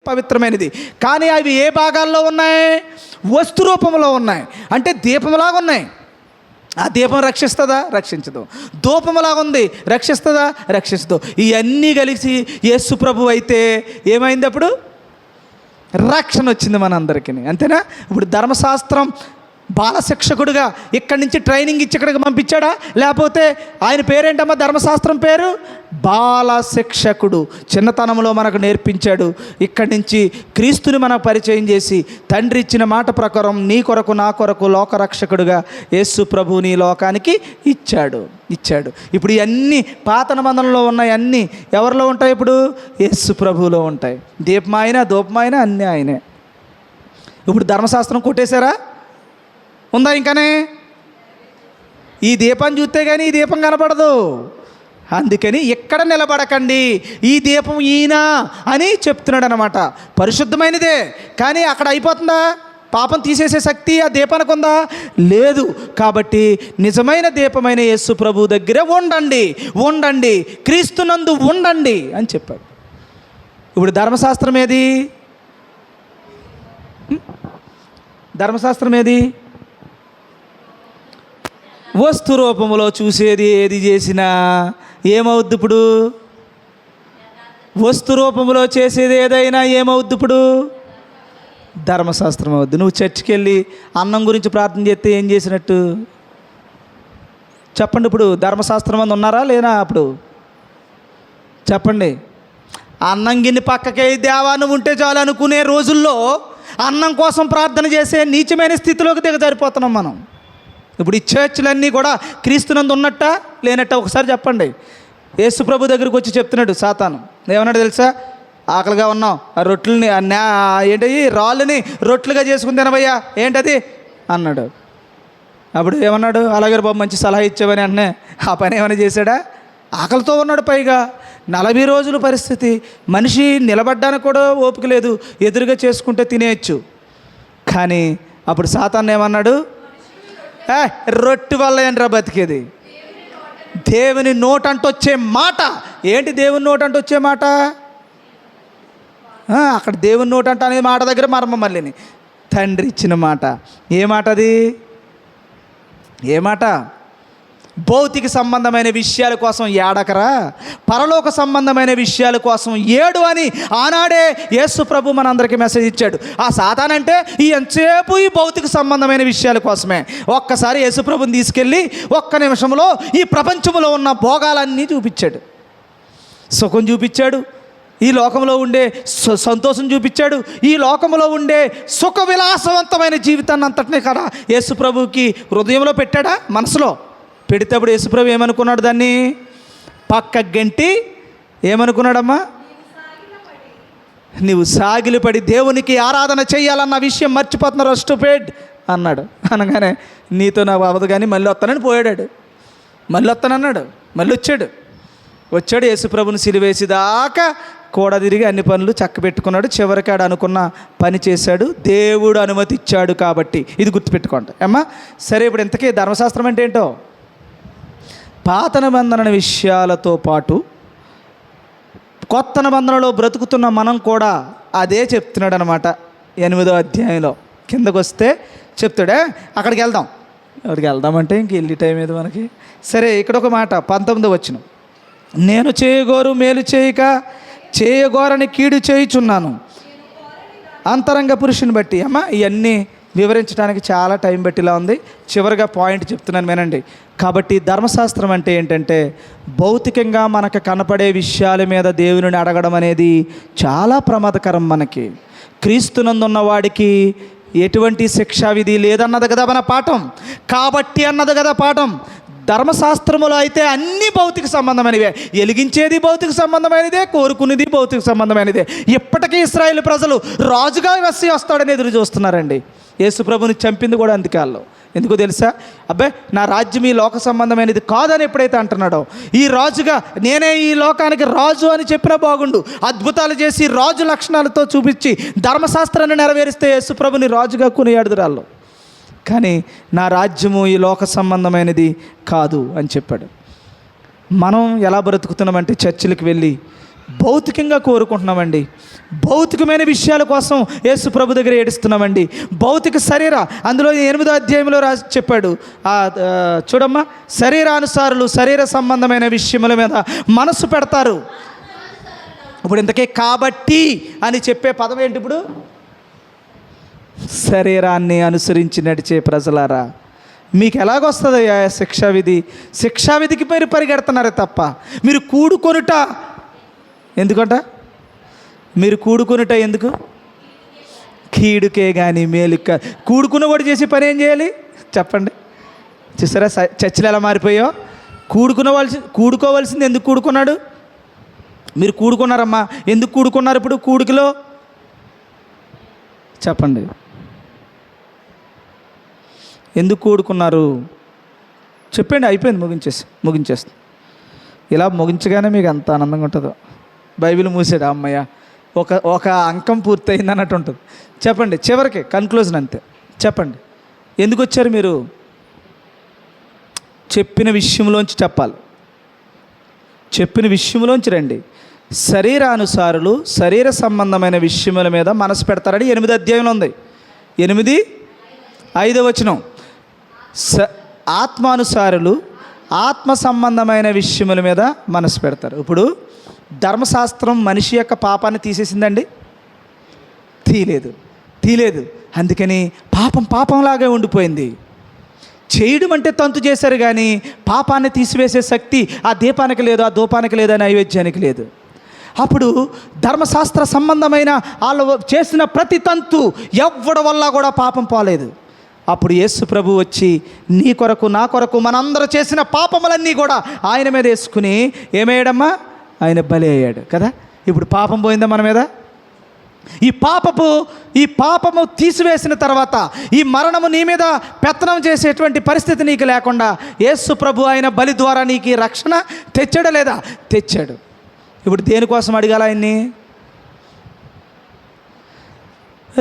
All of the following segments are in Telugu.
పవిత్రమైనది. కానీ అవి ఏ భాగాల్లో ఉన్నాయి? వస్తు రూపంలో ఉన్నాయి. అంటే దీపంలాగా ఉన్నాయి. ఆ దీపం రక్షిస్తుందా? రక్షించదు. ధూపంలాగా ఉంది, రక్షిస్తుందా? రక్షించదు. ఇవన్నీ కలిసి యేసు ప్రభు అయితే ఏమైంది? అప్పుడు రక్షణ వచ్చింది మనందరికీ. అంతేనా? ఇప్పుడు ధర్మశాస్త్రం బాలశిక్షకుడుగా ఇక్కడి నుంచి ట్రైనింగ్ ఇచ్చి ఇక్కడికి పంపించాడా? లేకపోతే ఆయన పేరేంటమ్మా? ధర్మశాస్త్రం పేరు బాలశిక్షకుడు. చిన్నతనంలో మనకు నేర్పించాడు. ఇక్కడి నుంచి క్రీస్తుని మనకు పరిచయం చేసి తండ్రి ఇచ్చిన మాట ప్రకారం నీ కొరకు నా కొరకు లోకరక్షకుడుగా యేసు ప్రభువుని లోకానికి ఇచ్చాడు. ఇప్పుడు ఇవన్నీ పాత నిబంధనలో ఉన్నాయి. అన్నీ ఎవరిలో ఉంటాయి? ఇప్పుడు యేసు ప్రభువులో ఉంటాయి. దీపమాయన ధూపమాయన అన్నీ ఆయనే. ఇప్పుడు ధర్మశాస్త్రం కొట్టేశారా? ఉందా ఇంకానే? ఈ దీపాన్ని చూస్తే కానీ ఈ దీపం కనపడదు. అందుకని ఎక్కడ నిలబడకండి, ఈ దీపం ఈయన అని చెప్తున్నాడు అనమాట. పరిశుద్ధమైనదే, కానీ అక్కడ అయిపోతుందా? పాపం తీసేసే శక్తి ఆ దీపానికి ఉందా? లేదు. కాబట్టి నిజమైన దీపమైన యేసు ప్రభు దగ్గర ఉండండి, క్రీస్తునందు ఉండండి అని చెప్పాడు. ఇప్పుడు ధర్మశాస్త్రం ఏది? ధర్మశాస్త్రం ఏది? వస్తు రూపంలో చూసేది ఏది చేసినా ఏమవుద్ది? ఇప్పుడు వస్తు రూపంలో చేసేది ఏదైనా ఏమవుద్ది? ఇప్పుడు ధర్మశాస్త్రం అవుద్ది. నువ్వు చర్చికి వెళ్ళి అన్నం గురించి ప్రార్థన చేస్తే ఏం చేసినట్టు చెప్పండి? ఇప్పుడు ధర్మశాస్త్రం అందు ఉన్నారా లేనా? అప్పుడు చెప్పండి. అన్నం గిన్నె పక్కకే దేవా నువ్వు ఉంటే చాలు అనుకునే రోజుల్లో అన్నం కోసం ప్రార్థన చేసే నీచమైన స్థితిలోకి దిగజారిపోతున్నాం మనం. ఇప్పుడు ఈ చర్చిలన్నీ కూడా క్రీస్తునందు ఉన్నట్ట లేనట్ట? ఒకసారి చెప్పండి. యేసు ప్రభు దగ్గరికి వచ్చి చెప్తున్నాడు సాతాను. ఏమన్నాడు తెలుసా? ఆకలిగా ఉన్నాం, ఆ రొట్టెలని ఏంటి రాళ్ళని రొట్టెలుగా చేసుకుని తినవయ్యా, ఏంటది అన్నాడు. అప్పుడు ఏమన్నాడు? అలాగే బాబు మంచి సలహా ఇచ్చావని అన్నే. ఆ పని ఏమైనా చేశాడా? ఆకలితో ఉన్నాడు. పైగా 40 రోజుల పరిస్థితి. మనిషి నిలబడ్డానికి కూడా ఓపిక లేదు, ఎదురుగా చేసుకుంటే తినేయచ్చు. కానీ అప్పుడు సాతాను ఏమన్నాడు? రొట్టె వల్ల ఏంట్రా బతికేది? దేవుని నోటంటూ వచ్చే మాట ఏంటి? దేవుని నోటంటూ వచ్చే మాట అక్కడ దేవుని నోటంట అనే మాట దగ్గర మర్మం మళ్ళీని తండ్రి ఇచ్చిన మాట. ఏ మాట అది? ఏ మాట? భౌతిక సంబంధమైన విషయాల కోసం ఏడకరా, పరలోక సంబంధమైన విషయాల కోసం ఏడు అని ఆనాడే యేసు ప్రభు మనందరికీ మెసేజ్ ఇచ్చాడు. ఆ సాతానంటే ఈ ఎంతసేపు ఈ భౌతిక సంబంధమైన విషయాల కోసమే. ఒక్కసారి యేసు ప్రభుని తీసుకెళ్ళి ఒక్క నిమిషంలో ఈ ప్రపంచంలో ఉన్న భోగాలన్నీ చూపించాడు. సుఖం చూపించాడు, ఈ లోకంలో ఉండే సంతోషం చూపించాడు, ఈ లోకంలో ఉండే సుఖ విలాసవంతమైన జీవితాన్ని అంతటినీ కదా యేసు ప్రభుకి హృదయంలో పెట్టాడా? మనసులో పెడితేప్పుడు యేసుప్రభు ఏమనుకున్నాడు? దాన్ని పక్క గంటి ఏమనుకున్నాడమ్మా? నీవు సాగిలిపడి దేవునికి ఆరాధన చేయాలన్న విషయం మర్చిపోతున్నారు స్టూపిడ్ అన్నాడు. అనగానే నీతో నాకు అవదు కానీ మళ్ళీ వస్తానని పోయాడు. మళ్ళీ వస్తానన్నాడు, మళ్ళీ వచ్చాడు. యేసుప్రభుని సిలువేసేదాకా కూడా తిరిగి అన్ని పనులు చక్కబెట్టుకున్నాడు. చివరికి ఆడు అనుకున్న పని చేశాడు. దేవుడు అనుమతి ఇచ్చాడు కాబట్టి. ఇది గుర్తుపెట్టుకోండి అమ్మా. సరే, ఇప్పుడు ఇంతకీ ధర్మశాస్త్రం అంటే ఏంటో? పాత నిబంధన విషయాలతో పాటు కొత్త నిబంధనలో బ్రతుకుతున్న మనం కూడా అదే చెప్తున్నాడు అనమాట. 8వ అధ్యాయంలో కిందకు వస్తే చెప్తాడే. అక్కడికి వెళ్దామంటే ఇంక వెళ్ళి టైం ఏది మనకి. సరే, ఇక్కడ ఒక మాట 19వ వచనం. నేను చేయగోరు మేలు చేయక చేయగోరని కీడు చేయుచున్నాను అంతరంగ పురుషుని బట్టి. అమ్మ, ఇవన్నీ వివరించడానికి చాలా టైం పట్టిలా ఉంది. చివరిగా పాయింట్ చెప్తున్నాను వినండి. కాబట్టి ధర్మశాస్త్రం అంటే ఏంటంటే భౌతికంగా మనకు కనపడే విషయాల మీద దేవుని అడగడం అనేది చాలా ప్రమాదకరం. మనకి క్రీస్తునందున్న వాడికి ఎటువంటి శిక్షా విధి లేదన్నది కదా మన పాఠం. కాబట్టి అన్నది కదా పాఠం. ధర్మశాస్త్రములో అయితే అన్నీ భౌతిక సంబంధమైనవే. వెలిగించేది భౌతిక సంబంధమైనదే, కోరుకునేది భౌతిక సంబంధమైనదే. ఇప్పటికీ ఇశ్రాయేలు ప్రజలు రాజుగా మెస్సీ వస్తాడని ఎదురు చూస్తున్నారండి. యేసు ప్రభుని చంపింది కూడా అందుకే వాళ్ళు. ఎందుకో తెలుసా? అబ్బాయి, నా రాజ్యం ఈ లోక సంబంధమైనది కాదని ఎప్పుడైతే అంటున్నాడో, ఈ రాజుగా నేనే ఈ లోకానికి రాజు అని చెప్పినా బాగుండు, అద్భుతాలు చేసి రాజు లక్షణాలతో చూపించి ధర్మశాస్త్రాన్ని నెరవేరిస్తే యేసు ప్రభుని రాజుగా కొనియాడుదురాళ్ళు. కానీ నా రాజ్యము ఈ లోక సంబంధమైనది కాదు అని చెప్పాడు. మనం ఎలా బ్రతుకుతున్నామంటే చర్చిలకు వెళ్ళి భౌతికంగా కోరుకుంటున్నామండి. భౌతికమైన విషయాల కోసం యేసు ప్రభు దగ్గర ఏడుస్తున్నామండి. భౌతిక అందులో 8వ అధ్యాయంలో రాసి చెప్పాడు. చూడమ్మా, శరీరానుసారులు శరీర సంబంధమైన విషయముల మీద మనసు పెడతారు. ఇప్పుడు ఇంతకే కాబట్టి అని చెప్పే పదం ఏంటి? ఇప్పుడు శరీరాన్ని అనుసరించి నడిచే ప్రజలారా, మీకు ఎలాగొస్తుంది శిక్షావిధికి మీరు పరిగెడుతున్నారే తప్ప మీరు కూడుకొనుట ఎందుకంట? మీరు కూడుకొనుట ఎందుకు? కీడుకే కానీ మేలుక. కూడుకున్నవాడు చేసే పని ఏం చేయాలి చెప్పండి? చూసారా చర్చలు ఎలా మారిపోయో? కూడుకోవాల్సింది ఎందుకు కూడుకున్నాడు? మీరు కూడుకున్నారమ్మా, ఎందుకు కూడుకున్నారు? ఇప్పుడు కూడికలో చెప్పండి, ఎందుకు కూడుకున్నారు చెప్పండి. అయిపోయింది, ముగించేస్తాం. ఇలా ముగించగానే మీకు ఎంత ఆనందంగా ఉంటుందో. బైబిల్ మూసాడు, అమ్మయ్య ఒక అంకం పూర్తయింది అన్నట్టు ఉంటుంది. చెప్పండి, చివరికి కన్క్లూజన్ అంతే. చెప్పండి, ఎందుకు వచ్చారు మీరు? చెప్పిన విషయంలోంచి చెప్పాలి. చెప్పిన విషయంలోంచి రండి. శరీరానుసారులు శరీర సంబంధమైన విషయముల మీద మనసు పెడతారని 8వ అధ్యాయంలో ఉంది. 8:5 వచనం. ఆత్మానుసారులు ఆత్మ సంబంధమైన విషయముల మీద మనసు పెడతారు. ఇప్పుడు ధర్మశాస్త్రం మనిషి యొక్క పాపాన్ని తీసేసిందండి? తీలేదు. అందుకని పాపంలాగే ఉండిపోయింది. చేయడం అంటే తంతు చేశారు కానీ పాపాన్ని తీసివేసే శక్తి ఆ దీపానికి లేదు, ఆ ధూపానికి లేదు, ఆ నైవేద్యానికి లేదు. అప్పుడు ధర్మశాస్త్ర సంబంధమైన వాళ్ళు చేసిన ప్రతి తంతు ఎవ్వడి వల్ల కూడా పాపం పోలేదు. అప్పుడు యేసు ప్రభు వచ్చి నీ కొరకు నా కొరకు మనందరూ చేసిన పాపములన్నీ కూడా ఆయన మీద వేసుకుని ఏమయ్యాడమ్మా? ఆయన బలి అయ్యాడు కదా. ఇప్పుడు పాపం పోయిందా మన మీద? ఈ పాపము తీసివేసిన తర్వాత ఈ మరణము నీ మీద పెత్తనం చేసేటువంటి పరిస్థితి నీకు లేకుండా యేసు ప్రభు ఆయన బలి ద్వారా నీకు రక్షణ తెచ్చాడా లేదా? తెచ్చాడు. ఇప్పుడు దేనికోసం అడగాల ఆయన్ని?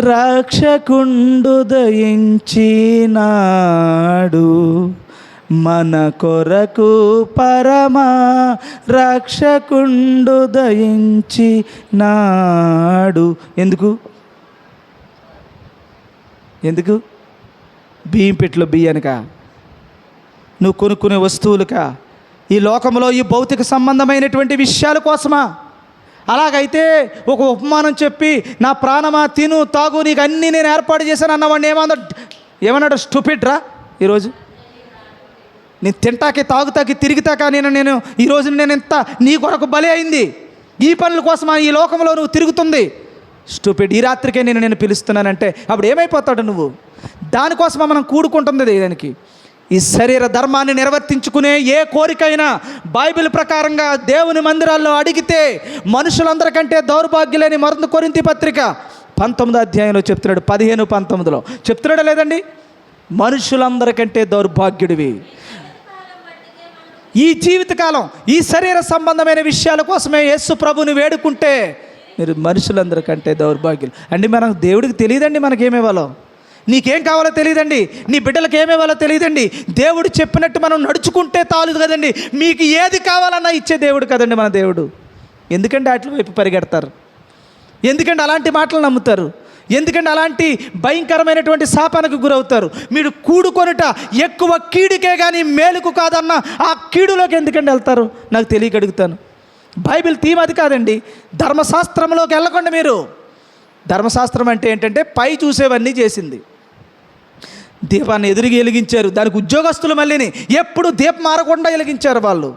రక్షకుండు దయించినాడు మన కొరకు పరమా రక్షకుండు దయించినాడు. ఎందుకు? బియ్యం పెట్టిలో బియ్యానికా? నువ్వు కొనుక్కునే వస్తువులుకా? ఈ లోకంలో ఈ భౌతిక సంబంధమైనటువంటి విషయాల కోసమా? అలాగైతే ఒక ఉపమానం చెప్పి నా ప్రాణమా తిను తాగు నీకు అన్నీ నేను ఏర్పాటు చేశాను అన్నవాడిని ఏమన్నాడు? స్టూపిడ్ రా. ఈరోజు నేను తింటాకి తాగుతాకి తిరుగుతాక నేను ఈరోజు నేను ఇంత నీ కొరకు బలి అయింది. ఈ పనుల కోసమా ఈ లోకంలో నువ్వు తిరుగుతుంది? స్టూపిడ్. ఈ రాత్రికే నేను పిలుస్తున్నానంటే అప్పుడు ఏమైపోతాడు నువ్వు? దానికోసమా మనం కూడుకుంటుంది దానికి. ఈ శరీర ధర్మాన్ని నిర్వర్తించుకునే ఏ కోరికైనా బైబిల్ ప్రకారంగా దేవుని మందిరాల్లో అడిగితే మనుషులందరికంటే దౌర్భాగ్యులేని మరొక కొరింథీ పత్రిక 19వ అధ్యాయంలో చెప్తున్నాడు. 15-19లో చెప్తున్నాడా లేదండి? మనుషులందరికంటే దౌర్భాగ్యుడివి. ఈ జీవితకాలం ఈ శరీర సంబంధమైన విషయాల కోసమే యేసు ప్రభుని వేడుకుంటే మీరు మనుషులందరికంటే దౌర్భాగ్యులు అండి. మనం దేవుడికి తెలియదండి మనకేమేవాలో. నీకేం కావాలో తెలియదండి, నీ బిడ్డలకు ఏమేవాలో తెలియదండి. దేవుడు చెప్పినట్టు మనం నడుచుకుంటే తాలు కదండి. మీకు ఏది కావాలన్నా ఇచ్చే దేవుడు కదండి మన దేవుడు. ఎందుకంటే అట్ల వైపు పరిగెడతారు? ఎందుకంటే అలాంటి మాటలు నమ్ముతారు? ఎందుకంటే అలాంటి భయంకరమైనటువంటి శాపానికి గురవుతారు? మీరు కూడుకొనుట ఎక్కువ కీడుకే కానీ మేలుకు కాదన్న ఆ కీడులోకి ఎందుకంటే వెళ్తారు? నాకు తెలియక అడుగుతాను. బైబిల్ థీమ్ అది కాదండి. ధర్మశాస్త్రంలోకి వెళ్ళకుండా మీరు. ధర్మశాస్త్రం అంటే ఏంటంటే పై చూసేవన్నీ చేసింది. దీపాన్ని ఎదురుగా వెలిగించారు, దానికి ఉద్యోగస్తులు మళ్ళీని ఎప్పుడు దీపం మారకుండా వెలిగించారు వాళ్ళు.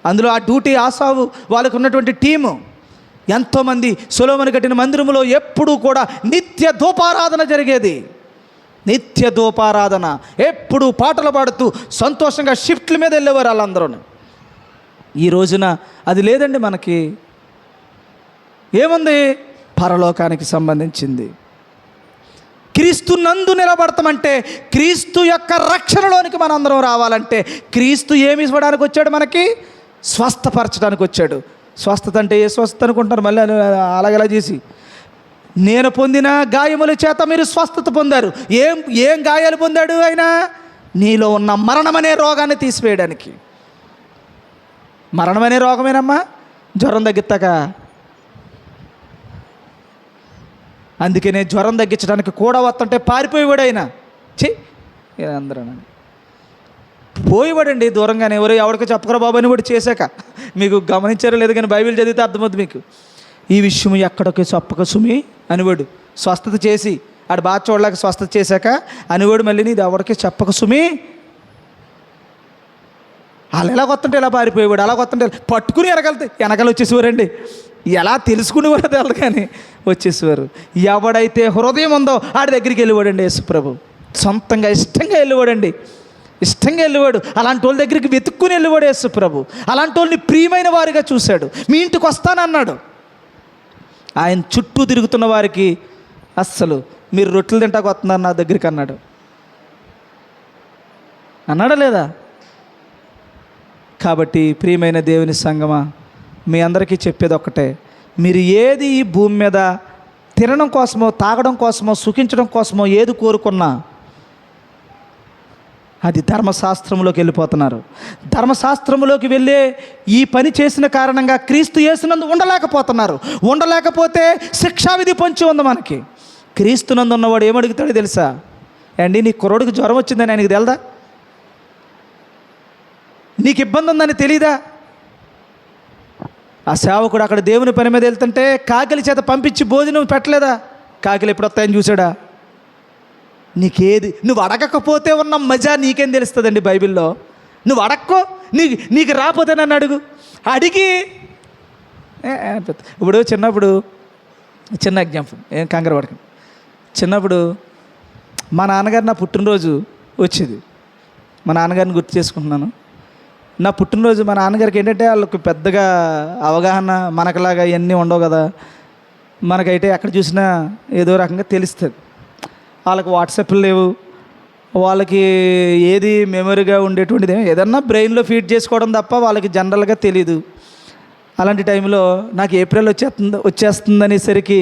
అందులో ఆ డ్యూటీ ఆసావు వాళ్ళకు ఉన్నటువంటి టీము ఎంతోమంది. సొలొమోను కట్టిన మందిరంలో ఎప్పుడూ కూడా నిత్య ధూపారాధన జరిగేది. నిత్య ధూపారాధన, ఎప్పుడు పాటలు పాడుతూ సంతోషంగా షిఫ్ట్ల మీద వెళ్ళేవారు వాళ్ళందరూ. ఈ రోజున అది లేదండి. మనకి ఏముంది? పరలోకానికి సంబంధించింది. క్రీస్తు నందు నిలబడతామంటే, క్రీస్తు యొక్క రక్షణలోనికి మనందరం రావాలంటే క్రీస్తు ఏమి ఇవ్వడానికి వచ్చాడు? మనకి స్వస్థపరచడానికి వచ్చాడు. స్వస్థత అంటే ఏ స్వస్థత అనుకుంటున్నారు? మళ్ళీ అలాగలా చేసి నేను పొందిన గాయముల చేత మీరు స్వస్థత పొందారు. ఏం గాయాలు పొందాడు ఆయన? నీలో ఉన్న మరణమనే రోగాన్ని తీసివేయడానికి. మరణమనే రోగమేనమ్మా. జ్వరం తగ్గిస్తాక. అందుకనే జ్వరం తగ్గించడానికి కూడా వస్తుంటే పారిపోయేవాడు ఆయన. అందరూ పోయేవాడండి దూరంగానే. ఎవరికో చెప్పకరా బాబు అని కూడా చేశాక. మీకు గమనించారో లేదు కానీ బైబిల్ చదివితే అర్థమవుతుంది మీకు. ఈ విషయం ఎక్కడికి చెప్పక సుమి అనివాడు. స్వస్థత చేసి ఆడు బాగా చూడలేక స్వస్థత చేశాక అనివాడు మళ్ళీ ఇది ఎవరికి చెప్పక సుమి. వాళ్ళు ఎలా కొత్తంటే ఎలా పారిపోయేవాడు, అలా కొత్తంటే పట్టుకుని వెనకాల వచ్చేసేవారండి. ఎలా తెలుసుకునేవారో తెలదు కానీ వచ్చేసేవారు. ఎవడైతే హృదయం ఉందో ఆడి దగ్గరికి వెళ్ళివాడండి యేసుప్రభు. సొంతంగా ఇష్టంగా వెళ్ళివాడండి, ఇష్టంగా వెళ్ళివాడు. అలాంటి వాళ్ళ దగ్గరికి వెతుక్కుని వెళ్ళివాడు యేసుప్రభు. అలాంటి వాళ్ళని ప్రియమైన వారిగా చూశాడు. మీ ఇంటికి వస్తానన్నాడు. ఆయన చుట్టూ తిరుగుతున్న వారికి అస్సలు మీరు రొట్టెలు తింటాకు వస్తున్నారు నా దగ్గరికి అన్నాడా లేదా? కాబట్టి ప్రియమైన దేవుని సంగమా, మీ అందరికీ చెప్పేది ఒక్కటే, మీరు ఏది ఈ భూమి మీద తినడం కోసమో తాగడం కోసమో సుఖించడం కోసమో ఏది కోరుకున్నా అది ధర్మశాస్త్రంలోకి వెళ్ళిపోతున్నారు. ధర్మశాస్త్రంలోకి వెళ్ళే ఈ పని చేసిన కారణంగా క్రీస్తు యేసునందు ఉండలేకపోతున్నారు. ఉండలేకపోతే శిక్షావిధి పొంచి ఉంది మనకి. క్రీస్తునందు ఉన్నవాడు ఏమడుగుతాడో తెలుసా? అండి నీ కుర్రోడికి జ్వరం వచ్చిందని ఆయనకి తెలదా? నీకు ఇబ్బంది ఉందని తెలీదా? ఆ సేవకుడు అక్కడ దేవుని పని మీద వెళ్తుంటే కాకిలి చేత పంపించి భోజనం పెట్టలేదా? కాకిలు ఎప్పుడు వస్తాయని చూసాడా? నీకేది నువ్వు అడగకపోతే ఉన్న మజా నీకేం తెలుస్తుందండి బైబిల్లో? నువ్వు అడక్కో, నీకు రాకపోతే నన్ను అడుగు. అడిగి ఇప్పుడు చిన్న ఎగ్జాంపుల్, ఏం కంగారు పడకండి. చిన్నప్పుడు మా నాన్నగారు నా పుట్టినరోజు వచ్చేది. మా నాన్నగారిని గుర్తు చేసుకుంటున్నాను. నా పుట్టినరోజు మా నాన్నగారికి ఏంటంటే వాళ్ళకి పెద్దగా అవగాహన మనకులాగా ఇవన్నీ ఉండవు కదా. మనకైతే ఎక్కడ చూసినా ఏదో రకంగా తెలుస్తుంది. వాళ్ళకి వాట్సాప్లు లేవు, వాళ్ళకి ఏది మెమరీగా ఉండేటువంటిది ఏదన్నా బ్రెయిన్లో ఫీడ్ చేసుకోవడం తప్ప వాళ్ళకి జనరల్గా తెలీదు. అలాంటి టైంలో నాకు ఏప్రిల్ వచ్చేస్తుందనేసరికి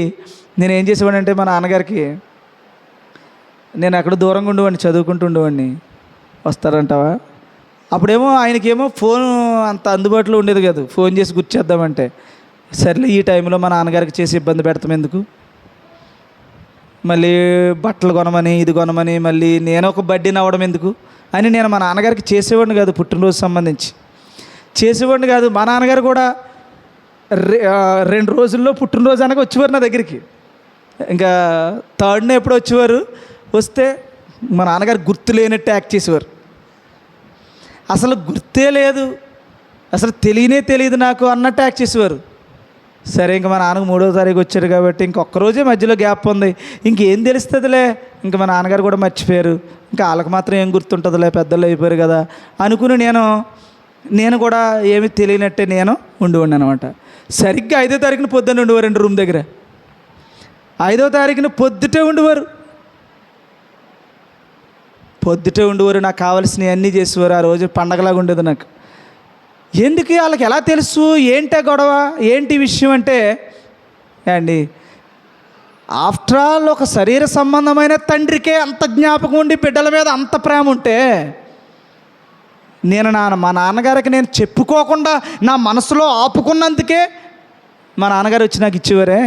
నేను ఏం చేసేవాడిని, మా నాన్నగారికి నేను ఎక్కడ దూరంగా ఉండేవాడిని, చదువుకుంటూ ఉండేవాడిని. వస్తారంటావా? అప్పుడేమో ఆయనకేమో ఫోన్ అంత అందుబాటులో ఉండేది కాదు. ఫోన్ చేసి గుర్చేద్దామంటే సర్లే ఈ టైంలో మా నాన్నగారికి చేసి ఇబ్బంది పెడతాం ఎందుకు, మళ్ళీ బట్టలు కొనమని ఇది కొనమని మళ్ళీ నేను ఒక బడ్డీని అవ్వడం ఎందుకు అని నేను మా నాన్నగారికి చేసేవాడిని కాదు. పుట్టినరోజు సంబంధించి చేసేవాడిని కాదు. మా నాన్నగారు కూడా 2 రోజుల్లో పుట్టినరోజు అనగా వచ్చేవారు నా దగ్గరికి. ఇంకా 3rd ఎప్పుడో వచ్చేవారు. వస్తే మా నాన్నగారు గుర్తు లేనట్టు యాక్ట్ చేసేవారు. అసలు గుర్తే లేదు, అసలు తెలియదు నాకు అన్నట్టు యాక్ట్ చేసేవారు. సరే ఇంకా మా నాన్నకు 3వ తారీఖు వచ్చారు కాబట్టి ఇంకొక రోజే మధ్యలో గ్యాప్ ఉంది, ఇంకేం తెలుస్తుందిలే, ఇంకా మా నాన్నగారు కూడా మర్చిపోయారు, ఇంకా వాళ్ళకి మాత్రం ఏం గుర్తుంటుందిలే, పెద్దలు అయిపోయారు కదా అనుకుని నేను కూడా ఏమీ తెలియనట్టే నేను ఉండేవాడిని అనమాట. సరిగ్గా 5వ తారీఖున పొద్దున్న ఉండేవారండి రూమ్ దగ్గర. 5వ తారీఖున పొద్దుటే ఉండేవారు. నాకు కావాల్సినవి అన్నీ చేసేవారు. ఆ రోజు పండగలాగా ఉండేది నాకు. ఎందుకు వాళ్ళకి ఎలా తెలుసు, ఏంటే గొడవ, ఏంటి విషయం అంటే అండి, ఆఫ్టర్ ఆల్ ఒక శరీర సంబంధమైన తండ్రికే అంత జ్ఞాపకం ఉండి బిడ్డల మీద అంత ప్రేమ ఉంటే మా నాన్నగారికి నేను చెప్పుకోకుండా నా మనసులో ఆపుకున్నందుకే మా నాన్నగారు వచ్చి నాకు ఇచ్చేవారే.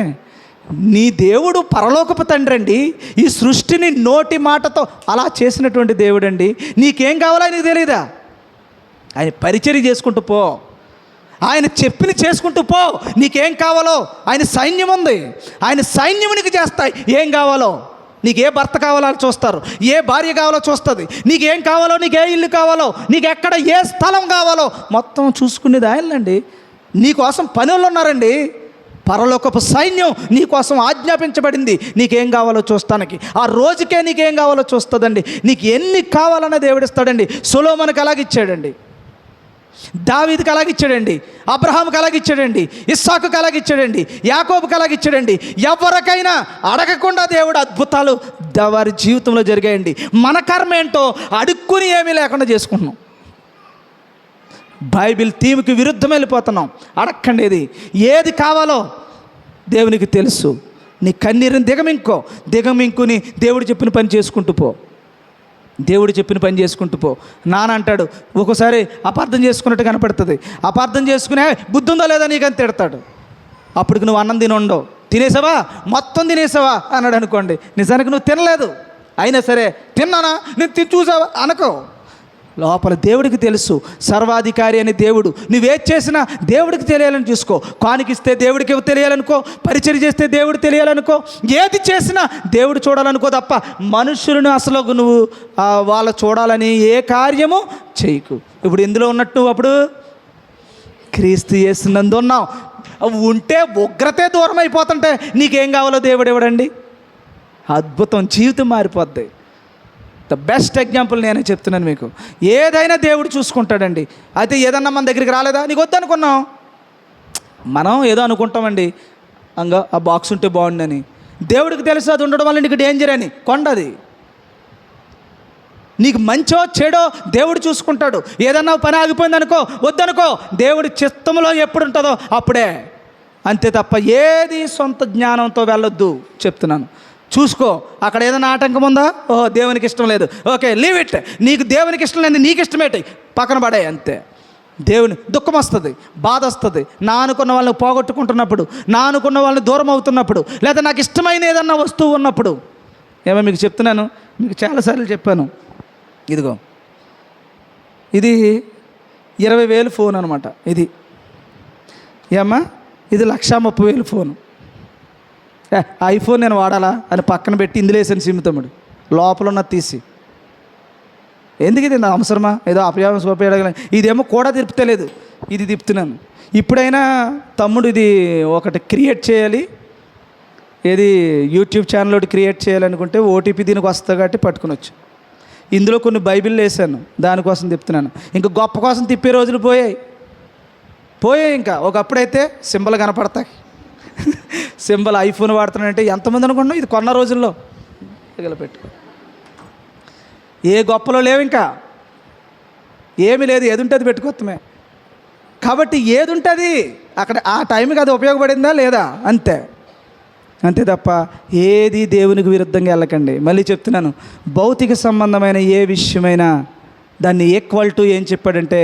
నీ దేవుడు పరలోకపు తండ్రి అండి, ఈ సృష్టిని నోటి మాటతో అలా చేసినటువంటి దేవుడు అండి. నీకేం కావాలో నీకు తెలియదా? ఆయన పరిచర్య చేసుకుంటూ పో, ఆయన చెప్పిన చేసుకుంటూ పో. నీకేం కావాలో ఆయన సైన్యం ఉంది, ఆయన సైన్యం నీకు చేస్తాయి. ఏం కావాలో, నీకు ఏ భర్త కావాలో చూస్తారు, ఏ భార్య కావాలో చూస్తుంది, నీకేం కావాలో, నీకు ఏ ఇల్లు కావాలో, నీకు ఎక్కడ ఏ స్థలం కావాలో మొత్తం చూసుకునేది ఆయనండి. నీకోసం పనులు ఉన్నారండి. పరలోకపు సైన్యం నీకోసం ఆజ్ఞాపించబడింది. నీకేం కావాలో చూస్తానికి ఆ రోజుకే నీకేం కావాలో చూస్తుందండి. నీకు ఎన్ని కావాలన్న దేవుడిస్తాడండి. సొలొమోనుకి అలాగిచ్చాడండి, దావీదుకి అలాగిచ్చాడండి, అబ్రహాముకి అలాగిచ్చాడండి, ఇస్సాకుకి అలాగిచ్చాడండి, యాకోబుకి అలాగిచ్చాడండి. ఎవరికైనా అడగకుండా దేవుడు అద్భుతాలు వారి జీవితంలో జరిగాయండి. మన కర్మ ఏంటో అడుక్కుని ఏమీ లేకుండా చేసుకుంటున్నాం. బైబిల్ థీమ్కి విరుద్ధం వెళ్ళిపోతున్నాం. అడక్కండి, ఏది కావాలో దేవునికి తెలుసు. నీ కన్నీరుని దిగమింకుని దేవుడు చెప్పిన పని చేసుకుంటూ పో. దేవుడు చెప్పిన పని చేసుకుంటూ పో. నాన్న అంటాడు, ఒక్కోసారి అపార్థం చేసుకున్నట్టు కనపడుతుంది. అపార్థం చేసుకునే బుద్ధి ఉందా లేదా నీకని తిడతాడు. అప్పటికి నువ్వు అన్నం తిని ఉండవు. తినేసావా, మొత్తం తినేసావా అన్నాడు అనుకోండి. నిజానికి నువ్వు తినలేదు, అయినా సరే తిన్నానా నేను చూసావా అనుకో. లోపల దేవుడికి తెలుసు, సర్వాధికారి అని దేవుడు. నువ్వేది చేసినా దేవుడికి తెలియాలని చూసుకో. కానుకిస్తే దేవుడికి తెలియాలనుకో, పరిచయం చేస్తే దేవుడు తెలియాలనుకో, ఏది చేసినా దేవుడు చూడాలనుకో తప్ప మనుషులను అసలు నువ్వు వాళ్ళ చూడాలని ఏ కార్యము చేయకు. ఇప్పుడు ఎందులో ఉన్నట్టు నువ్వు అప్పుడు క్రీస్తు యేసునందు ఉన్నావు. ఉంటే ఉగ్రతే దూరం అయిపోతుంటే నీకేం కావాలో దేవుడు ఇవ్వడండి. అద్భుతం, జీవితం మారిపోద్ది. ద బెస్ట్ ఎగ్జాంపుల్ నేనే చెప్తున్నాను మీకు. ఏదైనా దేవుడు చూసుకుంటాడండి. అయితే ఏదన్నా మన దగ్గరికి రాలేదా, నీకు వద్దనుకున్నాం, మనం ఏదో అనుకుంటామండి, అంగా ఆ బాక్స్ ఉంటే బాగుండని. దేవుడికి తెలుసు అది ఉండడం వల్ల నీకు డేంజర్ అని. కొండది నీకు మంచో చెడో దేవుడు చూసుకుంటాడు. ఏదన్నా పని ఆగిపోయిందనుకో, వద్దనుకో, దేవుడి చిత్తంలో ఎప్పుడు ఉంటుందో అప్పుడే, అంతే తప్ప ఏది సొంత జ్ఞానంతో వెళ్ళొద్దు చెప్తున్నాను. చూసుకో, అక్కడ ఏదైనా ఆటంకం ఉందా, ఓహో దేవునికి ఇష్టం లేదు, ఓకే లీవ్ ఇట్. నీకు దేవునికి ఇష్టం లేదు, నీకు ఇష్టమేటి పక్కన పడే, అంతే. దేవుని దుఃఖం వస్తుంది, బాధ వస్తుంది. నా అనుకున్న వాళ్ళని పోగొట్టుకుంటున్నప్పుడు, నా అనుకున్న వాళ్ళని దూరం అవుతున్నప్పుడు, లేదా నాకు ఇష్టమైన ఏదన్నా వస్తువు ఉన్నప్పుడు. ఏమో మీకు చెప్తున్నాను, మీకు చాలాసార్లు చెప్పాను. ఇదిగో ఇది 20,000 ఫోన్ అనమాట. ఇది ఏమ్మా, ఇది 1,30,000 ఫోను. ఐఫోన్ నేను వాడాలా అని పక్కన పెట్టి ఇందులో వేసాను సిమ్ తమ్ముడు, లోపల ఉన్న తీసి. ఎందుకు ఇది నా అవసరమా, ఏదో ఉపయోగం. ఇదేమో కూడా తిప్పుతలేదు, ఇది తిప్పుతున్నాను. ఇప్పుడైనా తమ్ముడు ఇది ఒకటి క్రియేట్ చేయాలి, ఏది యూట్యూబ్ ఛానల్ ఒకటి క్రియేట్ చేయాలనుకుంటే ఓటీపీ దీనికి వస్తుంది కాబట్టి పట్టుకుని వచ్చి ఇందులో కొన్ని బైబిల్ వేసాను, దానికోసం తిప్పుతున్నాను. ఇంకా గొప్ప కోసం తిప్పే రోజులు పోయాయి. ఇంకా ఒకప్పుడైతే సింబల్ కనపడతాయి. సింబల్ ఐఫోన్ వాడుతున్నానంటే ఎంతమంది అనుకున్నాం, ఇది కొన్న రోజుల్లో పెట్టు. ఏ గొప్పలో లేవు, ఇంకా ఏమీ లేదు, ఏది ఉంటుంది పెట్టుకోవత్తమే. కాబట్టి ఏది ఉంటుంది అక్కడ ఆ టైంకి అది ఉపయోగపడిందా లేదా, అంతే తప్ప ఏది దేవునికి విరుద్ధంగా వెళ్ళకండి. మళ్ళీ చెప్తున్నాను, భౌతిక సంబంధమైన ఏ విషయమైనా దాన్ని ఈక్వల్ టు ఏం చెప్పాడంటే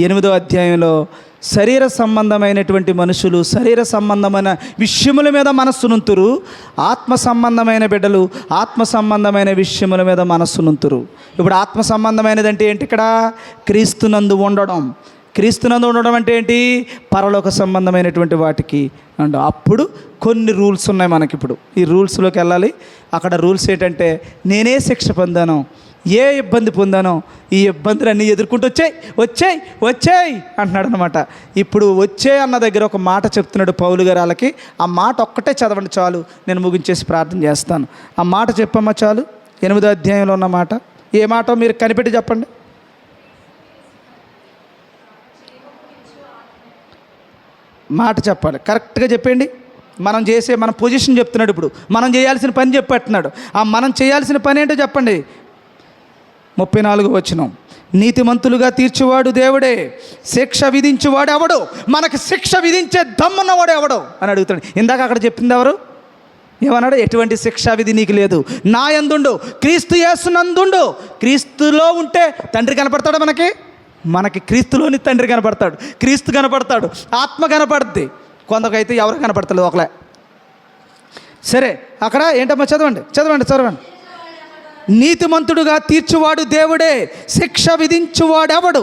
8వ అధ్యాయంలో శరీర సంబంధమైనటువంటి మనుషులు శరీర సంబంధమైన విషయముల మీద మనస్సునుంతురు, ఆత్మ సంబంధమైన బిడ్డలు ఆత్మ సంబంధమైన విషయముల మీద మనస్సునుంతురు. ఇప్పుడు ఆత్మ సంబంధమైనది అంటే ఏంటి, ఇక్కడ క్రీస్తునందు ఉండడం. క్రీస్తునందు ఉండడం అంటే ఏంటి, పరలోక సంబంధమైనటువంటి వాటికి అండ్ అప్పుడు కొన్ని రూల్స్ ఉన్నాయి మనకి. ఇప్పుడు ఈ రూల్స్లోకి వెళ్ళాలి. అక్కడ రూల్స్ ఏంటంటే, నేనే శిక్ష పొందాను, ఏ ఇబ్బంది పొందానో ఈ ఇబ్బందులన్నీ ఎదుర్కొంటూ వచ్చాయి అంటున్నాడు అనమాట. ఇప్పుడు వచ్చే అన్న దగ్గర ఒక మాట చెప్తున్నాడు పౌలు గారు వాళ్ళకి. ఆ మాట ఒక్కటే చదవండి చాలు, నేను ముగించేసి ప్రార్థన చేస్తాను. ఆ మాట చెప్పమ్మా చాలు. 8వ అధ్యాయంలో ఉన్న మాట. ఏ మాట మీరు కనిపెట్టి చెప్పండి. మాట చెప్పాలి, కరెక్ట్గా చెప్పండి. మన పొజిషన్ చెప్తున్నాడు. ఇప్పుడు మనం చేయాల్సిన పని చెప్పేస్తున్నాడు. ఆ మనం చేయాల్సిన పని ఏంటో చెప్పండి. 34వ వచనం, నీతిమంతులుగా తీర్చువాడు దేవుడే, శిక్ష విధించువాడు ఎవడు, మనకు శిక్ష విధించే దమ్మున్నవాడు ఎవడు అని అడుగుతాడు. ఇందాక అక్కడ చెప్పింది ఎవరు, ఏమన్నాడు, ఎటువంటి శిక్షా విధి నీకు లేదు, నా యందుండు, క్రీస్తు యేసునందుండు. క్రీస్తులో ఉంటే తండ్రి కనపడతాడు మనకి క్రీస్తులోని తండ్రి కనపడతాడు, క్రీస్తు కనపడతాడు, ఆత్మ కనపడుద్ది. కొందకైతే ఎవరు కనపడతలేదు ఒకలే. సరే, అక్కడ ఏంటమ్మా చదవండి. నీతిమంతుడుగా తీర్చువాడు దేవుడే, శిక్ష విధించువాడెవడు,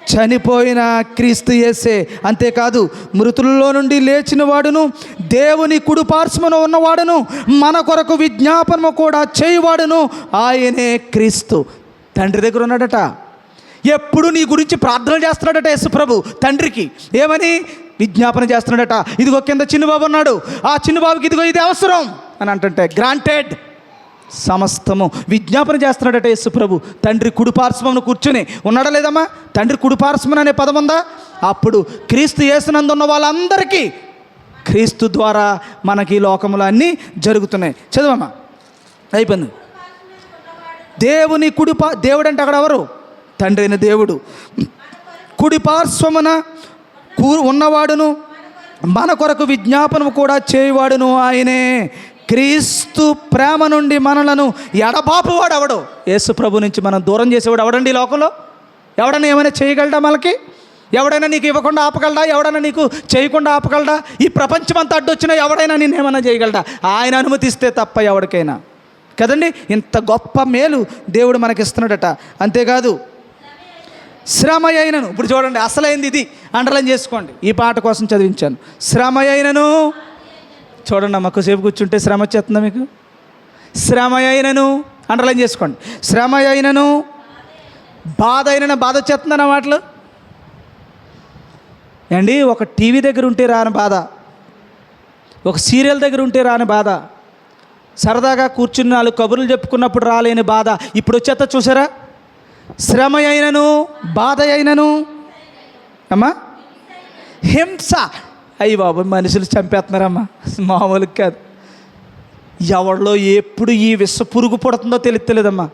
చనిపోయిన క్రీస్తు యేసే. అంతేకాదు, మృతుల్లో నుండి లేచిన వాడును, దేవుని కుడిపార్శ్వమున ఉన్నవాడును, మన కొరకు విజ్ఞాపనము కూడా చేయువాడును ఆయనే క్రీస్తు. తండ్రి దగ్గర ఉన్నాడట, ఎప్పుడు నీ గురించి ప్రార్థనలు చేస్తున్నాడట యేసు ప్రభు తండ్రికి. ఏమని విజ్ఞాపన చేస్తున్నాడట. ఇదిగో కింద చిన్నబాబు ఉన్నాడు, ఆ చిన్నబాబుకి ఇదిగో ఇది అవసరం అని అంటుంటే గ్రాంటెడ్ సమస్తము విజ్ఞాపన చేస్తున్నాడట యేసు ప్రభు. తండ్రి కుడిపార్శ్వమున కూర్చుని ఉన్నాడా లేదమ్మా, తండ్రి కుడిపార్శ్వమున అనే పదం ఉందా. అప్పుడు క్రీస్తు యేసునందు ఉన్న వాళ్ళందరికీ క్రీస్తు ద్వారా మనకి ఈ లోకములు అన్నీ జరుగుతున్నాయి. చదవమ్మా, అయిపోయింది. దేవుని దేవుడు అంటే అక్కడ ఎవరు, తండ్రి అయిన దేవుడు. కుడిపార్శ్వమున ఉన్నవాడును, మన కొరకు విజ్ఞాపనము కూడా చేయువాడును ఆయనే క్రీస్తు ప్రేమ నుండి మనలను ఎడబాపువాడు ఎవడు? యేసు ప్రభు నుంచి మనం దూరం చేసేవాడు ఎవడండి ఈ లోకంలో? ఎవడైనా ఏమైనా చేయగలడా? మనకి ఎవడైనా నీకు ఇవ్వకుండా ఆపగలడా? ఎవడైనా నీకు చేయకుండా ఆపగలడా? ఈ ప్రపంచం అంతా అడ్డొచ్చినా ఎవడైనా నేను ఏమైనా చేయగలడా? ఆయన అనుమతిస్తే తప్ప ఎవరికైనా కదండి. ఇంత గొప్ప మేలు దేవుడు మనకిస్తున్నాడట. అంతేకాదు శ్రమ అయినను, ఇప్పుడు చూడండి అసలైంది ఇది, అండర్లైన్ చేసుకోండి, ఈ పాట కోసం చదివించాను. శ్రమ అయినను, చూడండి అమ్మ కొద్దిసేపు కూర్చుంటే శ్రమ వచ్చేస్తుందా మీకు? శ్రమ అయినను అండర్లైన్ చేసుకోండి. శ్రమ అయినను, బాధ అయినను, బాధ వచ్చేస్తుందన్న మాటలు అండి. ఒక టీవీ దగ్గర ఉంటే రాని బాధ, ఒక సీరియల్ దగ్గర ఉంటే రాని బాధ, సరదాగా కూర్చుని 4 కబుర్లు చెప్పుకున్నప్పుడు రాలేని బాధ ఇప్పుడు వచ్చేస్తా చూసారా? శ్రమ అయినను, బాధ అయినను, అమ్మా హింస. అయ్యి బాబు మనుషులు చంపేస్తున్నారమ్మా, మామూలుగా కాదు. ఎవరిలో ఎప్పుడు ఈ విష పురుగు పుడుతుందో తెలియట్లేదమ్మా.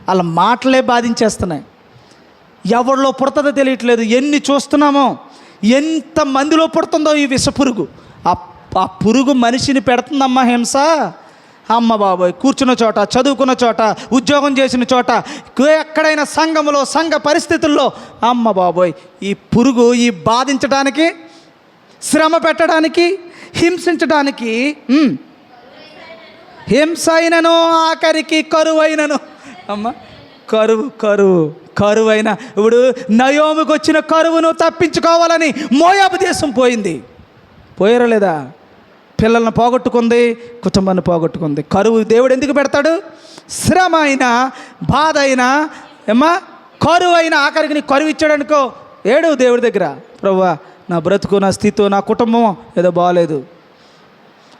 వాళ్ళ మాటలే బాధించేస్తున్నాయి. ఎవరిలో పుడుతుందో తెలియట్లేదు. ఎన్ని చూస్తున్నామో, ఎంత మందిలో పుడుతుందో ఈ విష పురుగు. ఆ పురుగు మనిషిని పెడుతుందమ్మా హింస. అమ్మ బాబోయ్, కూర్చున్న చోట, చదువుకున్న చోట, ఉద్యోగం చేసిన చోట, ఎక్కడైనా సంఘములో, సంఘ పరిస్థితుల్లో అమ్మ బాబోయ్ ఈ పురుగు ఈ బాధించడానికి, శ్రమ పెట్టడానికి, హింసించడానికి, హింస అయినను ఆఖరికి కరువైనను. అమ్మ కరువైన, ఇప్పుడు నయోమికి వచ్చిన కరువును తప్పించుకోవాలని మోయాబు దేశం పోయింది. పోయారా లేదా? పిల్లలను పోగొట్టుకుంది, కుటుంబాన్ని పోగొట్టుకుంది. కరువు దేవుడు ఎందుకు పెడతాడు? శ్రమ అయినా, బాధ అయినా, ఏమ్మా కరువు అయినా, ఆఖరికి నీకు కరువు ఇచ్చాడు అనుకో, ఏడు దేవుడి దగ్గర, ప్రభువా నా బ్రతుకు, నా స్థితి, నా కుటుంబం ఏదో బాగలేదు.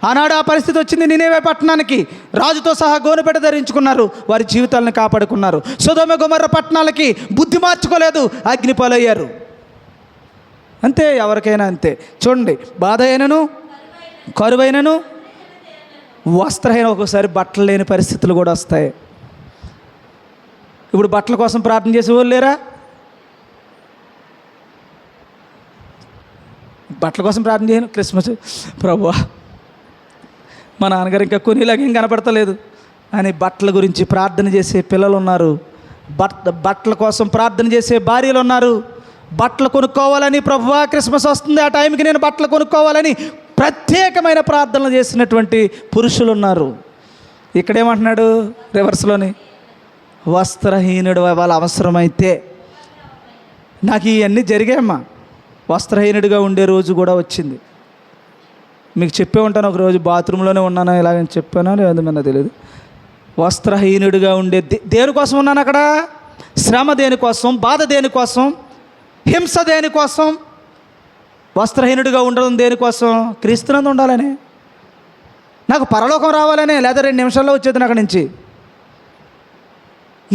ఆనాడు ఆ పరిస్థితి వచ్చింది. నినేవే పట్టణానికి రాజుతో సహా గోనెపేట ధరించుకున్నారు, వారి జీవితాలను కాపాడుకున్నారు. సొదొమ గొమొర్రా పట్టణాలకి బుద్ధి మార్చుకోలేదు, అగ్నిపాలయ్యారు. అంతే, ఎవరికైనా అంతే. చూడండి, బాధ అయినను, కరువైనను, వస్త్రహీన, ఒక్కోసారి బట్టలు లేని పరిస్థితులు కూడా వస్తాయి. ఇప్పుడు బట్టల కోసం ప్రార్థన చేసేవాళ్ళు లేరా? బట్టల కోసం ప్రార్థన చేయను. క్రిస్మస్ ప్రభువా మా నాన్నగారు ఇంకా కొనేలాగా ఏం కనపడతలేదు అని బట్టల గురించి ప్రార్థన చేసే పిల్లలు ఉన్నారు. బట్టల కోసం ప్రార్థన చేసే భార్యలు ఉన్నారు. బట్టలు కొనుక్కోవాలని, ప్రభువా క్రిస్మస్ వస్తుంది, ఆ టైంకి నేను బట్టలు కొనుక్కోవాలని ప్రత్యేకమైన ప్రార్థనలు చేసినటువంటి పురుషులు ఉన్నారు. ఇక్కడేమంటున్నాడు రివర్స్లోని? వస్త్రహీనుడు వాళ్ళ అవసరమైతే. నాకు ఇవన్నీ జరిగాయమ్మా. వస్త్రహీనుడిగా ఉండే రోజు కూడా వచ్చింది. మీకు చెప్పే ఉంటాను, ఒక రోజు బాత్రూంలోనే ఉన్నాను, ఇలాగని చెప్పానో లేదో తెలియదు. వస్త్రహీనుడిగా ఉండే దేనికోసం ఉన్నాను అక్కడ? శ్రమ దేనికోసం, బాధ దేనికోసం, హింస దేనికోసం, వస్త్రహీనుడిగా ఉండడం దేనికోసం? క్రీస్తునందు ఉండాలని, నాకు పరలోకం రావాలనే, లేదా 2 నిమిషాల్లో వచ్చేది అక్కడి నుంచి.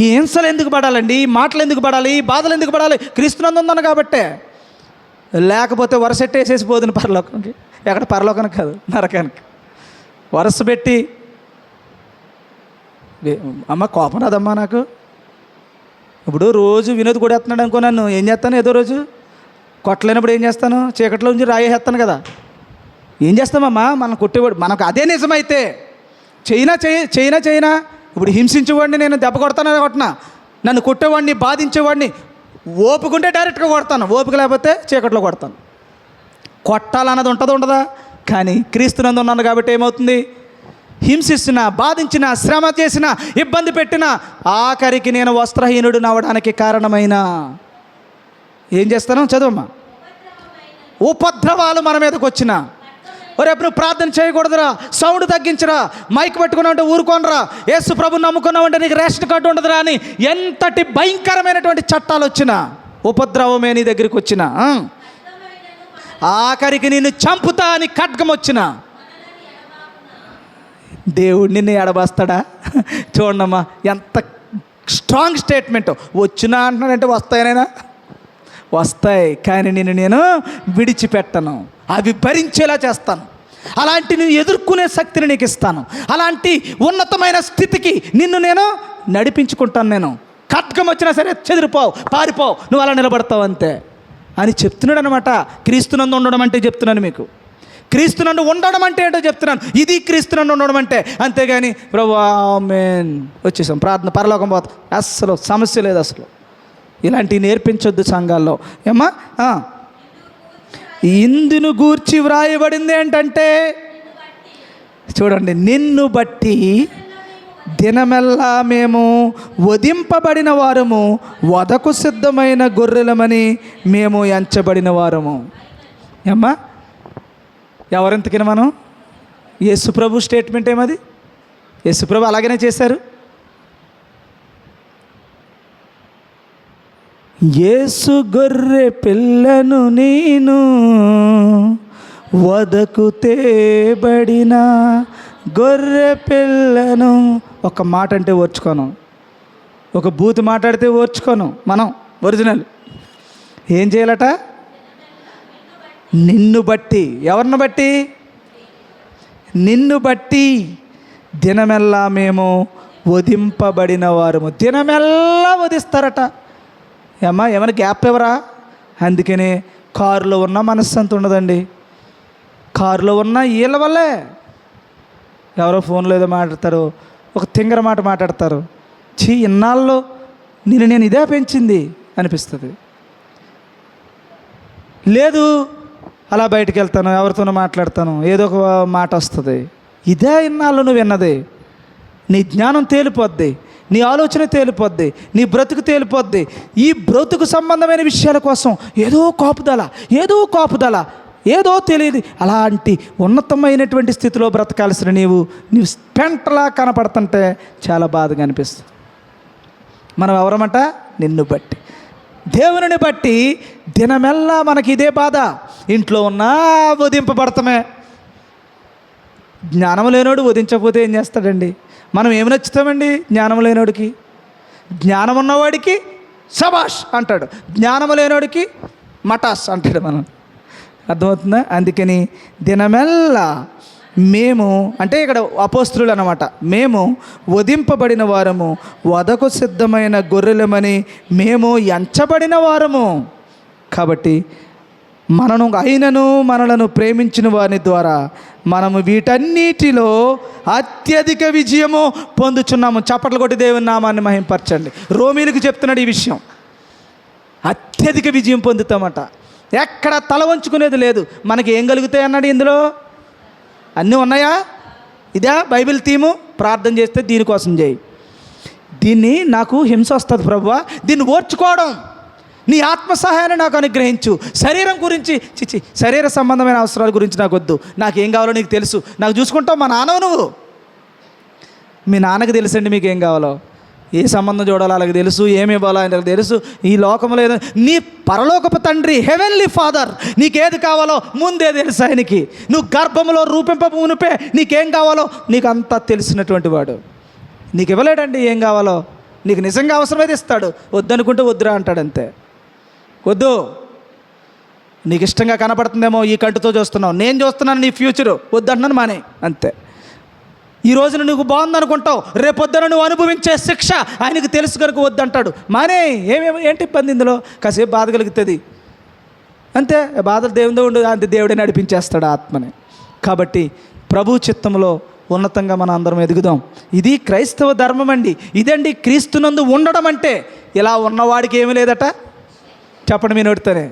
ఈ హింసలు ఎందుకు పడాలండి? ఈ మాటలు ఎందుకు పడాలి? ఈ బాధలు ఎందుకు పడాలి? క్రీస్తునందు ఉందను కాబట్టే. లేకపోతే వరసెట్టి వేసేసిపోతుంది పరలోకానికి. ఎక్కడ పరలోకానికి కాదు, నరకానికి వరస పెట్టి. అమ్మ కోపం రాదమ్మా నాకు. ఇప్పుడు రోజు వినోద్ కూడా వేస్తున్నాడు అనుకో, నన్ను ఏం చేస్తాను? ఏదో రోజు కొట్టలేనప్పుడు ఏం చేస్తాను? చీకట్లో ఉంచి రాయేస్తాను కదా. ఏం చేస్తామమ్మా? మనం కొట్టేవాడు, మనకు అదే నిజమైతే చైనా ఇప్పుడు హింసించేవాడిని నేను దెబ్బ కొడతానని కొట్టినా, నన్ను కొట్టేవాడిని, బాధించేవాడిని ఓపుకుంటే డైరెక్ట్గా కొడతాను, ఓపిక లేకపోతే చీకట్లో కొడతాను. కొట్టాలన్నది ఉండదా? కానీ క్రీస్తునందు ఉన్నాను కాబట్టి ఏమవుతుంది? హింసిస్తున్నా, బాధించిన, శ్రమ చేసిన, ఇబ్బంది పెట్టిన, ఆఖరికి నేను వస్త్రహీనుడు నవ్వడానికి కారణమైన ఏం చేస్తాను? చదవమ్మా. ఉపద్రవాలు మన మీదకి వచ్చిన, రేపు నువ్వు ప్రార్థన చేయకూడదురా, సౌండ్ తగ్గించరా, మైక్ పెట్టుకున్నావు అంటే ఊరుకోనరా, యేసు ప్రభుని నమ్ముకున్నావు అంటే నీకు రేషన్ కార్డు ఉండదురా అని ఎంతటి భయంకరమైనటువంటి చట్టాలు వచ్చినా, ఉపద్రవమే నీ దగ్గరికి వచ్చిన, ఆఖరికి నిన్ను చంపుతా అని ఖడ్గం వచ్చిన, దేవుడు నిన్ను ఎడబాస్తాడా? చూడమ్మా ఎంత స్ట్రాంగ్ స్టేట్మెంట్. వచ్చినా అంటున్నాడంటే వస్తాయనైనా వస్తాయి, కానీ నేను విడిచిపెట్టను, అవి భరించేలా చేస్తాను. అలాంటి నువ్వు ఎదుర్కొనే శక్తిని నీకు ఇస్తాను. అలాంటి ఉన్నతమైన స్థితికి నిన్ను నేను నడిపించుకుంటాను. నేను ఖడ్గం వచ్చినా సరే చెదిరిపోవు, పారిపోవు, నువ్వు అలా నిలబడతావు అంతే అని చెప్తున్నాడు అనమాట. క్రీస్తునందు ఉండడం అంటే చెప్తున్నాను మీకు. క్రీస్తు నన్ను ఉండడం అంటే ఏంటో చెప్తున్నాను. ఇది క్రీస్తు నన్ను ఉండడం అంటే. అంతేగాని ప్రభు ఆమేన్ వచ్చేసాం ప్రార్థన పరలోకం పోతాం, అస్సలు సమస్య లేదు. అసలు ఇలాంటివి నేర్పించొద్దు సంఘాల్లో. ఏమ్మా ఇందును గూర్చి వ్రాయబడింది ఏంటంటే, చూడండి, నిన్ను బట్టి దినమెల్లా మేము వధింపబడిన వారము, వధకు సిద్ధమైన గొర్రెలమని మేము ఎంచబడిన వారము. ఏమ్మా ఎవరింతకిన మనం? యేసుప్రభు స్టేట్మెంట్ ఏమది? యేసుప్రభు అలాగనే చేశారు. యేసు గొర్రె పిల్లను నేను, వదకు తేబడిన గొర్రె పిల్లను. ఒక మాట అంటే ఓర్చుకోను, ఒక బూతు మాట్లాడితే ఓర్చుకోను. మనం ఒరిజినల్ ఏం చేయాలట? నిన్ను బట్టి. ఎవరిని బట్టి? నిన్ను బట్టి దినమెల్లా మేము వధింపబడిన వారము. దినమెల్లా వధిస్తారట. ఏమైనా గ్యాప్ ఎవరా? అందుకనే కారులో ఉన్న మనశ్శాంతి ఉండదండి. కారులో ఉన్న వీళ్ళ వల్లే. ఎవరో ఫోన్లో ఏదో మాట్లాడతారు, ఒక తింగర మాట మాట్లాడతారు. ఇన్నాళ్ళు నేను ఇదే పెంచింది అనిపిస్తుంది. లేదు, అలా బయటికి వెళ్తాను, ఎవరితోనో మాట్లాడతాను, ఏదో ఒక మాట వస్తుంది. ఇదే ఇన్నాళ్ళు నువ్వు విన్నది. నీ జ్ఞానం తేలిపోద్ది, నీ ఆలోచన తేలిపోద్ది, నీ బ్రతుకు తేలిపోద్ది. ఈ బ్రతుకు సంబంధమైన విషయాల కోసం ఏదో కాపుదల, ఏదో తెలియదు. అలాంటి ఉన్నతమైనటువంటి స్థితిలో బ్రతకాల్సిన నీవు పెంటలా కనపడుతుంటే చాలా బాధగా అనిపిస్తుంది. మనం ఎవరమంట? నిన్ను బట్టి, దేవుని బట్టి దినమెల్లా మనకి ఇదే బాధ. ఇంట్లో ఉన్నా వధింపబడతామే. జ్ఞానం లేనోడు వధించకపోతే ఏం చేస్తాడండి? మనం ఏమి నచ్చుతామండి జ్ఞానం లేనోడికి? జ్ఞానం ఉన్నవాడికి శబాష్ అంటాడు, జ్ఞానం లేనోడికి మటాస్ అంటాడు. మనం అర్థమవుతుందా? అందుకని దినమెల్లా మేము, అంటే ఇక్కడ అపోస్తులు అన్నమాట, మేము వధింపబడిన వారము, వధకు సిద్ధమైన గొర్రెలమని మేము ఎంచబడిన వారము. కాబట్టి మనలను ప్రేమించిన వారి ద్వారా మనము వీటన్నిటిలో అత్యధిక విజయము పొందుచున్నాము. చప్పట్లు కొట్టి దేవుని నామాన్ని మహింపరచండి. రోమీలకు చెప్తున్నాడు ఈ విషయం. అత్యధిక విజయం పొందుతామట. ఎక్కడ తల వంచుకునేది లేదు. మనకి ఏం కలుగుతాయి అన్నాడు ఇందులో? అన్నీ ఉన్నాయా? ఇదే బైబిల్ థీము. ప్రార్థన చేస్తే దీనికోసం చేయి. దీన్ని నాకు హింస వస్తుంది ప్రభువా, దీన్ని ఓర్చుకోవడం, నీ ఆత్మ సహాయాన్ని నాకు అనుగ్రహించు. శరీరం గురించి శరీర సంబంధమైన అవసరాల గురించి నాకు వద్దు. నాకేం కావాలో నీకు తెలుసు. నాకు చూసుకుంటావు. మా నాన్నవు నువ్వు. మీ నాన్నకి తెలుసండి మీకు ఏం కావాలో, ఏ సంబంధం చూడాలో అలాగే తెలుసు, ఏమి ఇవ్వాలో ఆయనకు తెలుసు. ఈ లోకంలో ఏదో నీ పరలోకపు తండ్రి, హెవెన్లీ ఫాదర్, నీకేది కావాలో ముందే తెలుసు ఆయనకి. నువ్వు గర్భంలో రూపింప మునిపే నీకేం కావాలో నీకు అంతా తెలిసినటువంటి వాడు. నీకు ఇవ్వలేడండి ఏం కావాలో. నీకు నిజంగా అవసరమైతే ఇస్తాడు, వద్దనుకుంటే వద్దురా అంటాడు. అంతే. వద్దు, నీకు ఇష్టంగా కనపడుతుందేమో, ఈ కంటితో చూస్తున్నావు, నేను చూస్తున్నాను నీ ఫ్యూచరు, వద్దంటున్నాను మానే. అంతే. ఈ రోజున నువ్వు బాగుందనుకుంటావు, రేపొద్దున నువ్వు అనుభవించే శిక్ష ఆయనకు తెలుసు కనుక వద్దంటాడు. మానే. ఏంటి ఇబ్బంది ఇందులో? కాసేపు బాధ కలుగుతుంది అంతే. బాధలు దేవునితో ఉండు, అంతే. దేవుడే నడిపించేస్తాడు ఆత్మని. కాబట్టి ప్రభు చిత్తంలో ఉన్నతంగా మనం అందరం ఎదుగుదాం. ఇది క్రైస్తవ ధర్మం అండి. ఇదండి క్రీస్తునందు ఉండడం అంటే. ఇలా ఉన్నవాడికి ఏమీ లేదట. చెప్పండి మీ నోటితోనే.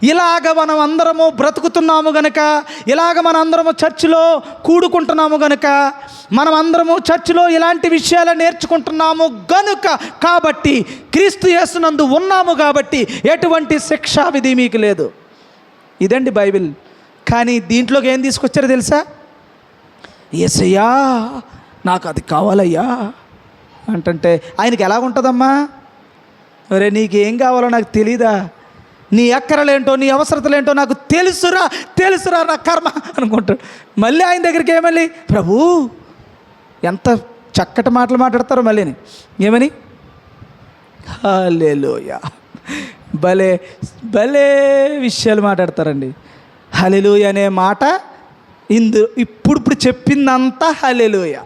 ఇలాగ మనం అందరము బ్రతుకుతున్నాము గనుక, ఇలాగ మన అందరము చర్చిలో కూడుకుంటున్నాము గనుక, మనం అందరము చర్చిలో ఇలాంటి విషయాలు నేర్చుకుంటున్నాము గనుక, కాబట్టి క్రీస్తు యేసునందు ఉన్నాము కాబట్టి ఎటువంటి శిక్షా విధి మీకు లేదు. ఇదండి బైబిల్. కానీ దీంట్లోకి ఏం తీసుకొచ్చారో తెలుసా? యేసయ్యా నాకు అది కావాలయ్యా అంటే ఆయనకి ఎలాగుంటుందమ్మా? ఒరే నీకేం కావాలో నాకు తెలీదా? నీ అక్కరలేంటో, నీ అవసరతలేంటో నాకు తెలుసురా నా కర్మ అనుకుంటాడు. మళ్ళీ ఆయన దగ్గరికి ఏమని, ప్రభు ఎంత చక్కటి మాటలు మాట్లాడతారో మళ్ళీని. ఏమని? హల్లెలూయా. భలే భలే విషయాలు మాట్లాడతారండి. హల్లెలూయా అనే మాట ఇప్పుడు చెప్పిందంతా హల్లెలూయా.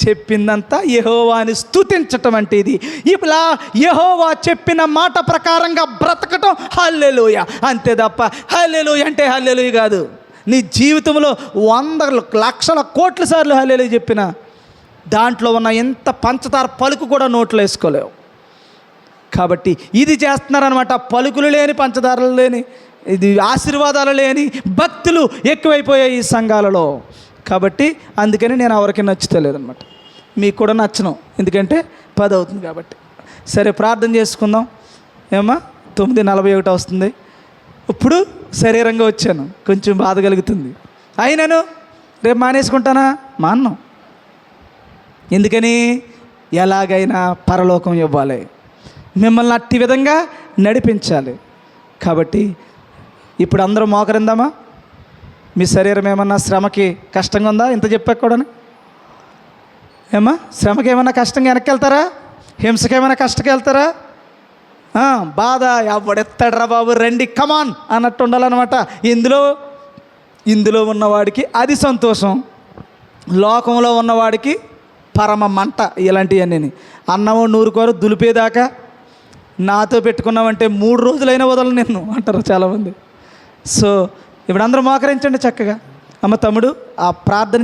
చెప్పిందంతా యెహోవాని స్తుతించటం అంటే ఇది. ఇలా యెహోవా చెప్పిన మాట ప్రకారంగా బ్రతకటం హల్లెలూయా అంతే తప్ప హల్లెలూయా అంటే హల్లెలూయా కాదు. నీ జీవితంలో 100 లక్షల కోట్ల సార్లు హల్లెలూయా చెప్పిన దాంట్లో ఉన్న ఎంత పంచదార పలుకు కూడా నోట్లో వేసుకోలేవు. కాబట్టి ఇది చేస్తున్నారనమాట. పలుకులు లేని, పంచదారలు లేని, ఇది ఆశీర్వాదాలు లేని భక్తులు ఎక్కువైపోయాయి ఈ సంఘాలలో. కాబట్టి అందుకని నేను ఎవరికి నచ్చుతలేదనమాట. మీకు కూడా నచ్చను, ఎందుకంటే 10 అవుతుంది కాబట్టి. సరే, ప్రార్థన చేసుకుందాం. ఏమా 9:41 వస్తుంది. ఇప్పుడు శరీరంగా వచ్చాను, కొంచెం బాధ కలుగుతుంది. అయినను రేపు మానేసుకుంటానా? మాన్ను. ఎందుకని? ఎలాగైనా పరలోకం ఇవ్వాలి, మిమ్మల్ని అట్టి విధంగా నడిపించాలి. కాబట్టి ఇప్పుడు అందరూ మోకరిందామా? మీ శరీరం ఏమన్నా శ్రమకి కష్టంగా ఉందా? ఇంత చెప్పాక కూడా ఏమా శ్రమకి ఏమన్నా కష్టంగా వెనక్కి వెళ్తారా? హింసకి ఏమైనా కష్టకి వెళ్తారా? బాధ ఎవడెత్తాడ్రా బాబు, రండి కమాన్ అన్నట్టు ఉండాలన్నమాట. ఇందులో ఉన్నవాడికి అది సంతోషం, లోకంలో ఉన్నవాడికి పరమ మంట. ఇలాంటివన్నీ అన్నమో నూరుకోరు దులిపేదాకా నాతో పెట్టుకున్నామంటే 3 రోజులైనా వదలను నిన్ను అంటారు చాలామంది. సో ఇప్పుడు అందరూ మోకరించండి చక్కగా. అమ్మ, తమ్ముడు, ఆ ప్రార్థన